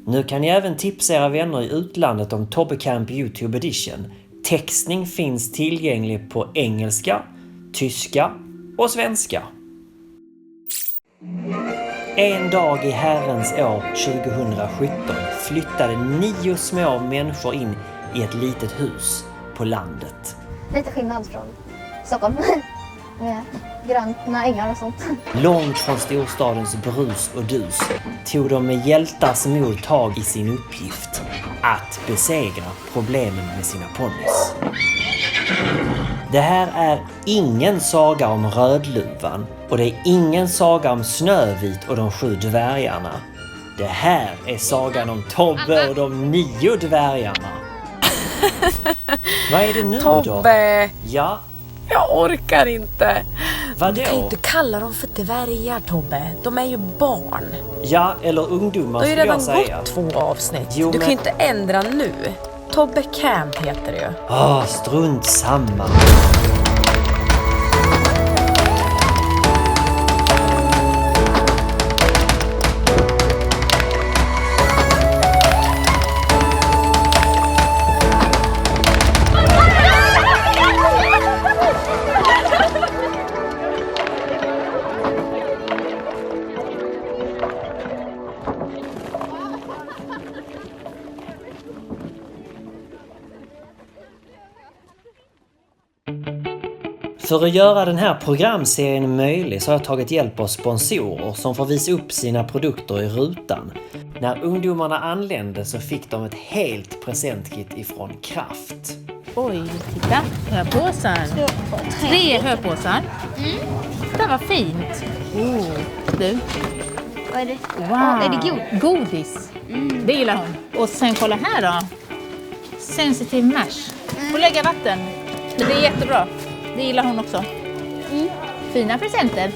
Nu kan ni även tipsa era vänner i utlandet om Tobbe Camp YouTube Edition. Textning finns tillgänglig på engelska, tyska och svenska. En dag i Herrens år 2017 flyttade 9 små människor in i ett litet hus på landet. Lite skillnad från Stockholm. Med gröna ängar och sånt. Långt från storstadens brus och dus tog de med hjältars mod tag i sin uppgift att besegra problemen med sina ponnys. Det här är ingen saga om Rödluvan och det är ingen saga om Snövit och de 7 dvärgarna. Det här är sagan om Tobbe och de 9 dvärgarna. Vad är det nu då? Tobbe! Ja? Jag orkar inte. Vadå? Du kan ju inte kalla dem för dvärgar, Tobbe. De är ju barn. Ja, eller ungdomar skulle jag säga. Det har ju redan gått 2 avsnitt. Jo, du kan ju inte ändra nu. Tobbe Camp heter det ju. Strunt samma. För att göra den här programserien möjlig så har jag tagit hjälp av sponsorer som får visa upp sina produkter i rutan. När ungdomarna anlände så fick de ett helt presentkit ifrån Kraft. Oj, titta. Hörpåsar. 3 hörpåsar. Titta vad fint. Du. Vad är det? Wow. Är det Godis. Det gillar hon. Och sen kolla här då. Sensitive mash. Och lägga vatten. Det är jättebra. Det gillar hon också. Fina presenter.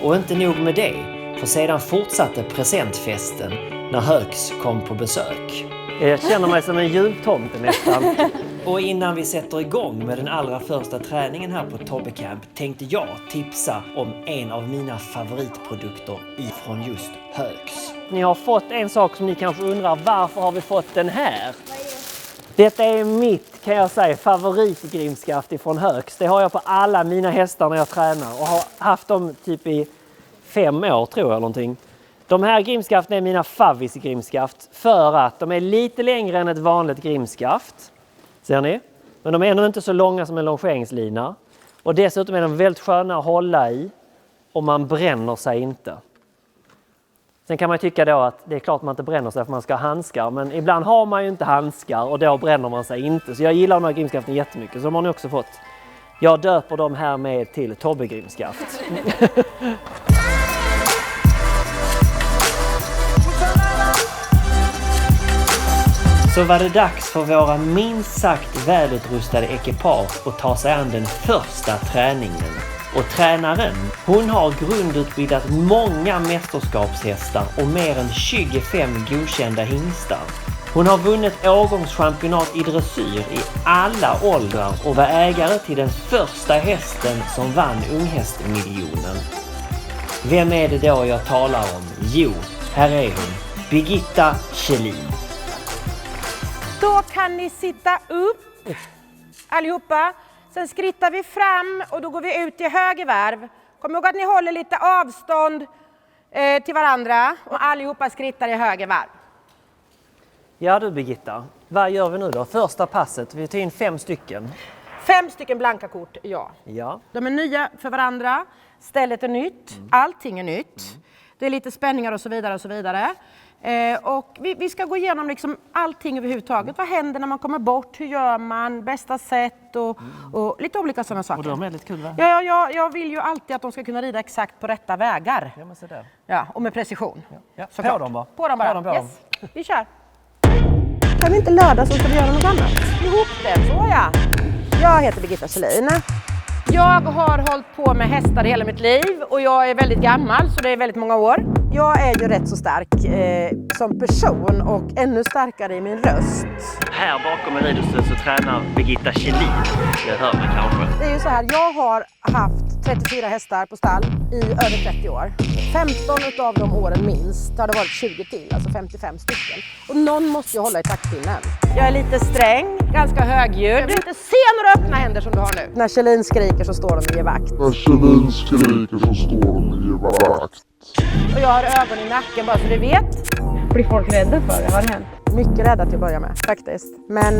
Och inte nog med det, för sedan fortsatte presentfesten när Högs kom på besök. Jag känner mig som en jultomte nästan. Och innan vi sätter igång med den allra första träningen här på Tobbe Camp tänkte jag tipsa om en av mina favoritprodukter ifrån just Högs. Ni har fått en sak som ni kanske undrar, varför har vi fått den här? Detta är mitt, kan jag säga, favoritgrimskaft ifrån Högs. Det har jag på alla mina hästar när jag tränar och har haft dem typ i 5 år tror jag någonting. De här grimskaften är mina favvisgrimskaft för att de är lite längre än ett vanligt grimskaft. Ser ni? Men de är ändå inte så långa som en longeringslina. Och dessutom är de väldigt sköna att hålla i och man bränner sig inte. Sen kan man tycka då att det är klart man inte bränner sig för man ska ha handskar. Men ibland har man ju inte handskar och då bränner man sig inte. Så jag gillar de här grimskaften jättemycket. Så de har ni också fått. Jag döper dem här med till Tobbe grimskaft. Så var det dags för våra minst sagt välutrustade ekipage att ta sig an den första träningen. Och tränaren, hon har grundutbildat många mästerskapshästar och mer än 25 godkända hingstar. Hon har vunnit årgångschampionat i dressyr i alla åldrar och var ägare till den första hästen som vann unghästmiljonen. Vem är det då jag talar om? Jo, här är hon, Birgitta Kjellin. Då kan ni sitta upp allihopa. Sen skrittar vi fram och då går vi ut i höger varv. Kom ihåg att ni håller lite avstånd till varandra och allihopa skrittar i höger varv. Ja du Birgitta, vad gör vi nu då? Första passet, vi tar in 5 stycken. 5 stycken blanka kort, ja. Ja. De är nya för varandra, stället är nytt, allting är nytt. Det är lite spänningar och så vidare och så vidare. Och vi ska gå igenom liksom allting överhuvudtaget. Vad händer när man kommer bort? Hur gör man? Bästa sätt och lite olika sådana saker. Och de är väldigt kul va? Ja, jag vill ju alltid att de ska kunna rida exakt på rätta vägar. Ja, men så där. Ja, och med precision. Ja. Såklart. På dem bara. På dem bara. På dem. Yes. Vi kör. Kan vi inte lördag så ska vi göra något annat? Ihop det, så ja. Jag heter Birgitta Kjellin. Jag har hållit på med hästar hela mitt liv och jag är väldigt gammal så det är väldigt många år. Jag är ju rätt så stark som person och ännu starkare i min röst. Här bakom i ridhuset så tränar Birgitta Kjellin. Det hör man kanske. Det är ju så här, jag har haft 34 hästar på stall i över 30 år. 15 av de åren minst har det varit 20 till, alltså 55 stycken. Och någon måste ju hålla i taktpinnen. Jag är lite sträng, ganska högljudd. Jag vill inte se några öppna händer som du har nu. När Kjellin skriker så står de och ger vakt. Och jag har ögon i nacken bara så du vet. Blir folk rädda för det? Har det hänt? Mycket rädda till att börja med faktiskt. Men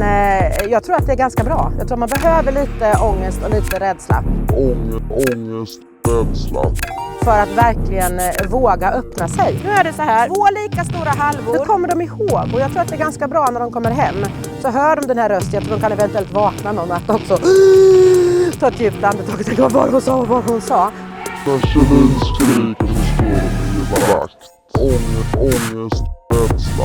jag tror att det är ganska bra. Jag tror man behöver lite ångest och lite rädsla. Ångest, rädsla. För att verkligen våga öppna sig. Nu är det så här, 2 lika stora halvor. Det kommer de ihåg och jag tror att det är ganska bra när de kommer hem. Så hör de den här rösten, jag tror de kan eventuellt vakna någon natt också. Ta ett djupt andetag och tänka vad hon sa. När Kjellin skriker så står de och ger vakt. Ångest, rädsla.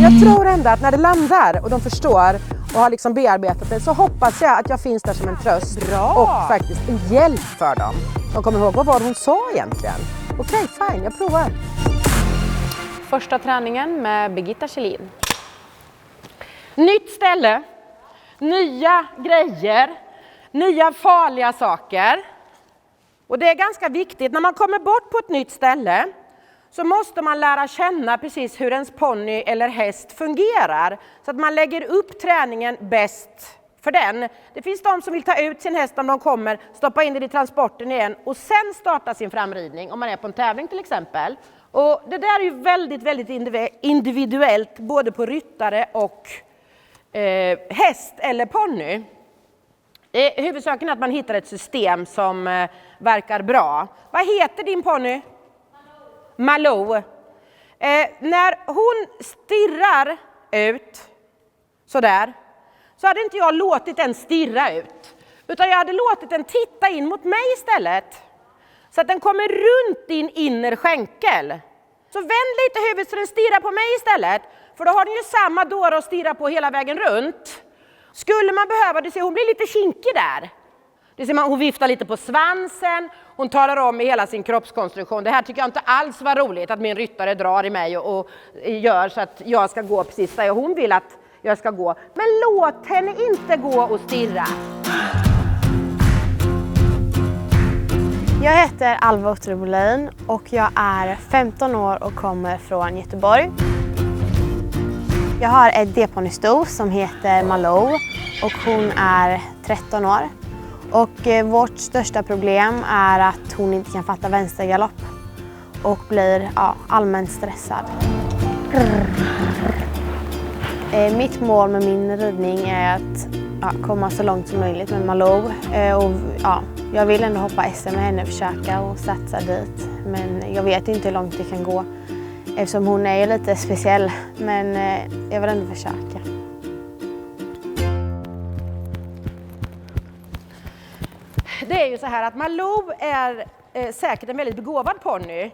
Jag tror ändå att när det landar och de förstår och har liksom bearbetat det så hoppas jag att jag finns där som en tröst. Bra. Och faktiskt en hjälp för dem. De kommer ihåg vad hon sa egentligen. Okej, fine, jag provar. Första träningen med Birgitta Kjellin. Nytt ställe, nya grejer, nya farliga saker. Och det är ganska viktigt, när man kommer bort på ett nytt ställe så måste man lära känna precis hur ens ponny eller häst fungerar. Så att man lägger upp träningen bäst för den. Det finns de som vill ta ut sin häst om de kommer, stoppa in den i transporten igen och sen starta sin framridning om man är på en tävling till exempel. Och det där är ju väldigt individuellt både på ryttare och häst eller ponny. Huvudsaken är att man hittar ett system som verkar bra. Vad heter din ponny? Malou. När hon stirrar ut sådär så hade inte jag låtit den stirra ut. Utan jag hade låtit den titta in mot mig istället. Så att den kommer runt din inner skänkel. Så vänd lite huvudet så den stirrar på mig istället. För då har den ju samma dåre att stirra på hela vägen runt. Skulle man behöva, du ser hon blir lite kinkig där. Det ser man, hon viftar lite på svansen. Hon talar om i hela sin kroppskonstruktion. Det här tycker jag inte alls var roligt att min ryttare drar i mig och gör så att jag ska gå precis där hon vill att jag ska gå. Men låt henne inte gå och stirra. Jag heter Alva Otterbolin och jag är 15 år och kommer från Göteborg. Jag har ett D-ponnysto som heter Malou och hon är 13 år. Och vårt största problem är att hon inte kan fatta vänstergalopp och blir allmänt stressad. Mitt mål med min ridning är att komma så långt som möjligt med Malou. Jag vill ändå hoppa SM med henne och försöka och satsa dit. Men jag vet inte hur långt det kan gå eftersom hon är lite speciell. Men jag vill ändå försöka. Det är ju så här att Malou är säkert en väldigt begåvad ponny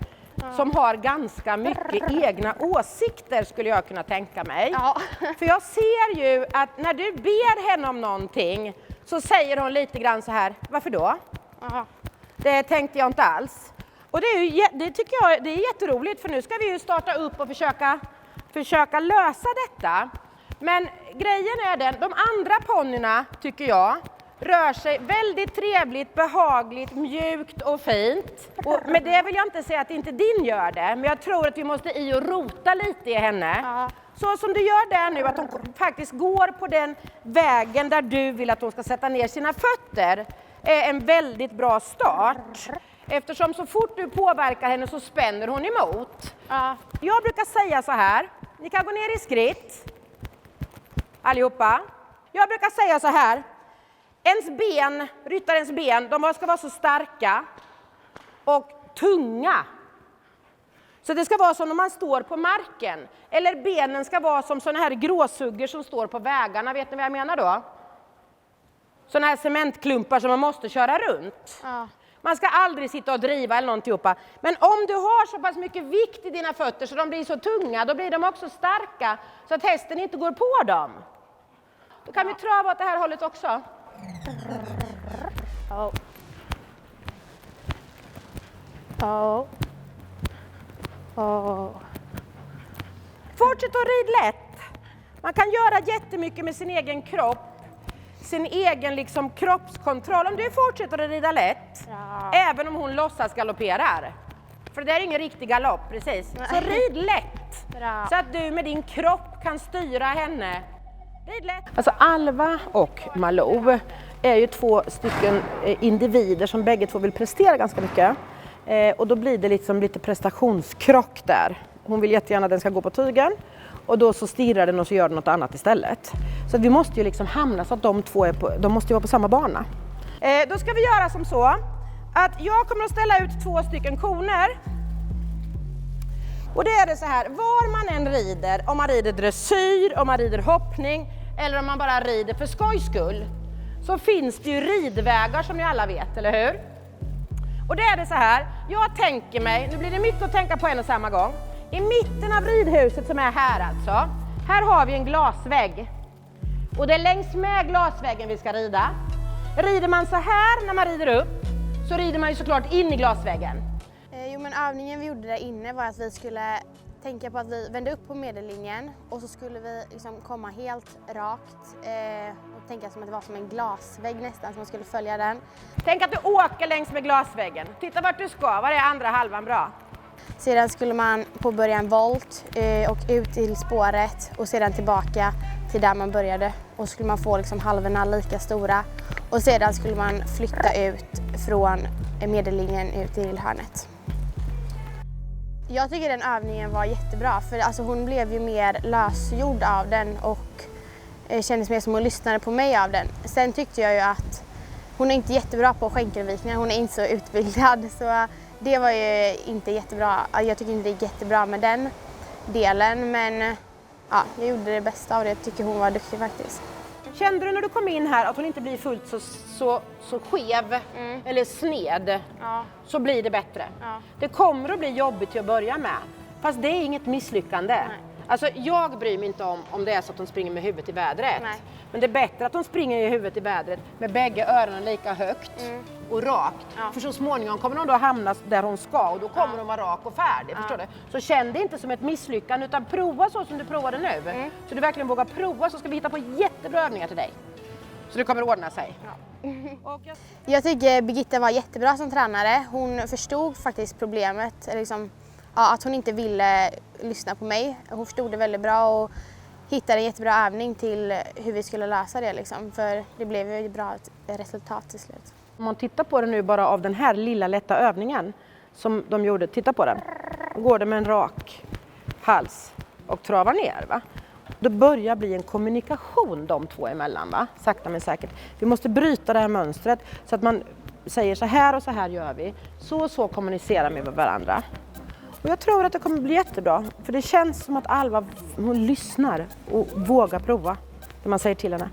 som har ganska mycket egna åsikter skulle jag kunna tänka mig. Ja. För jag ser ju att när du ber henne om någonting så säger hon lite grann så här, varför då? Ja. Det tänkte jag inte alls. Och det tycker jag det är jätteroligt för nu ska vi ju starta upp och försöka lösa detta. Men grejen är den, de andra ponnyerna tycker jag rör sig väldigt trevligt, behagligt, mjukt och fint. Och med det vill jag inte säga att inte din gör det, men jag tror att vi måste i och rota lite i henne. Ja. Så som du gör där nu, att hon faktiskt går på den vägen där du vill att hon ska sätta ner sina fötter, är en väldigt bra start. Eftersom så fort du påverkar henne så spänner hon emot. Ja. Jag brukar säga så här, ni kan gå ner i skritt, allihopa. Jag brukar säga så här, ryttarens ben, de ska vara så starka och tunga. Så det ska vara som om man står på marken. Eller benen ska vara som såna här gråsuggor som står på vägarna. Vet ni vad jag menar då? Såna här cementklumpar som man måste köra runt. Ja. Man ska aldrig sitta och driva eller någonting uppa. Men om du har så pass mycket vikt i dina fötter så de blir så tunga, då blir de också starka så att hästen inte går på dem. Då kan vi trava åt det här hållet också. Oh. Oh. Fortsätt att rida lätt. Man kan göra jättemycket med sin egen kropp. Sin egen liksom kroppskontroll. Om du fortsätter att rida lätt. Även om hon låtsas galopperar. För det är ingen riktig galopp, precis. Så rid lätt. Bra. Så att du med din kropp kan styra henne. Rid lätt. Alltså Alva och Malou är ju 2 stycken individer som bägge två vill prestera ganska mycket. Och då blir det liksom lite prestationskrock där. Hon vill jättegärna att den ska gå på tygen. Och då så stirrar den och så gör den något annat istället. Så vi måste ju liksom hamna så att de måste vara på samma bana. Då ska vi göra som så att jag kommer att ställa ut 2 stycken koner. Och det är det så här, var man än rider, om man rider dressyr, om man rider hoppning eller om man bara rider för skojs skull, så finns det ju ridvägar som ni alla vet, eller hur? Och det är det så här, jag tänker mig, nu blir det mycket att tänka på en och samma gång. I mitten av ridhuset som är här alltså, här har vi en glasvägg. Och det är längs med glasväggen vi ska rida. Rider man så här när man rider upp, så rider man ju såklart in i glasväggen. Men övningen vi gjorde där inne var att vi skulle tänka på att vi vände upp på medellinjen och så skulle vi liksom komma helt rakt och tänka som att det var som en glasvägg nästan, så man skulle följa den. Tänk att du åker längs med glasväggen. Titta vart du ska, var är andra halvan bra? Sedan skulle man påbörja en volt och ut till spåret och sedan tillbaka till där man började. Och så skulle man få liksom halvorna lika stora och sedan skulle man flytta ut från medellinjen ut till hörnet. Jag tycker den övningen var jättebra för alltså hon blev ju mer lösgjord av den och kändes mer som hon lyssnade på mig av den. Sen tyckte jag ju att hon är inte jättebra på skänkelvikningar, hon är inte så utbildad så det var ju inte jättebra. Jag tycker inte det är jättebra med den delen men ja, jag gjorde det bästa av det. Jag tycker hon var duktig faktiskt. Kände du när du kom in här att hon inte blir fullt så skev eller sned, så blir det bättre. Ja. Det kommer att bli jobbigt till att börja med, fast det är inget misslyckande. Nej. Alltså jag bryr mig inte om det är så att hon springer med huvudet i vädret. Nej. Men det är bättre att hon springer i huvudet i vädret med bägge öronen lika högt och rakt. Ja. För så småningom kommer hon då hamna där hon ska och då kommer hon vara rak och färdig. Förstår du? Så känn det inte som ett misslyckande utan prova så som du provade nu. Så du verkligen vågar prova, så ska vi hitta på jättebra övningar till dig. Så det kommer att ordna sig. Ja. Jag tycker Birgitta var jättebra som tränare. Hon förstod faktiskt problemet. Liksom, att hon inte ville lyssna på mig. Hon förstod det väldigt bra och hittade en jättebra övning till hur vi skulle lösa det. Liksom. För det blev ju ett bra resultat till slut. Om man tittar på det nu bara av den här lilla lätta övningen som de gjorde. Titta på den. Då går det med en rak hals och travar ner. Va? Då börjar bli en kommunikation de två emellan. Va? Sakta men säkert. Vi måste bryta det här mönstret så att man säger så här gör vi. Så kommunicerar vi med varandra. Och jag tror att det kommer bli jättebra. För det känns som att Alva hon lyssnar och vågar prova det man säger till henne.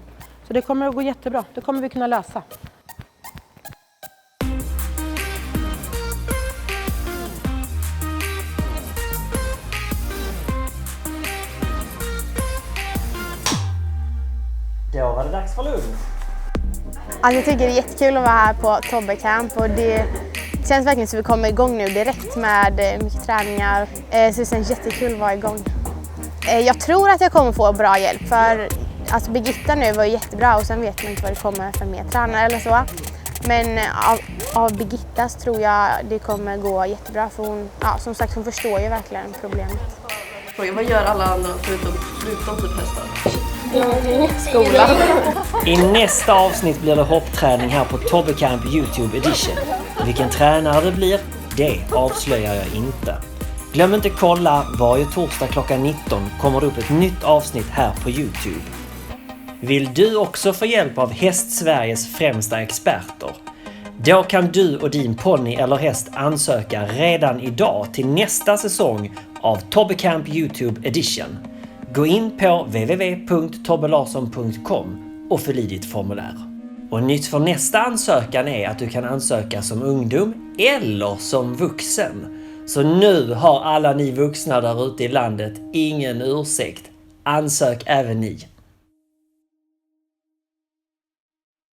Så det kommer att gå jättebra. Det kommer vi kunna lösa. Då var det dags för lunch. Alltså jag tycker det är jättekul att vara här på Tobbe Camp och det känns verkligen som att vi kommer igång nu direkt med mycket träningar. Så det känns jättekul att vara igång. Jag tror att jag kommer få bra hjälp för alltså Birgitta nu var jättebra och sen vet man inte vad det kommer för mer tränare eller så. Men av Birgittas tror jag det kommer gå jättebra för hon, som sagt hon förstår ju verkligen problemet. Vad gör alla andra förutom typ hästar? Skola. I nästa avsnitt blir det hoppträning här på Tobbe Camp YouTube Edition. Vilken tränare det blir, det avslöjar jag inte. Glöm inte kolla, varje torsdag klockan 19 kommer det upp ett nytt avsnitt här på YouTube. Vill du också få hjälp av Häst-Sveriges främsta experter? Då kan du och din ponny eller häst ansöka redan idag till nästa säsong av Tobbe Camp YouTube Edition. Gå in på www.tobbelarsson.com och fyll i ditt formulär. Och nytt för nästa ansökan är att du kan ansöka som ungdom eller som vuxen. Så nu har alla ni vuxna där ute i landet ingen ursäkt. Ansök även ni.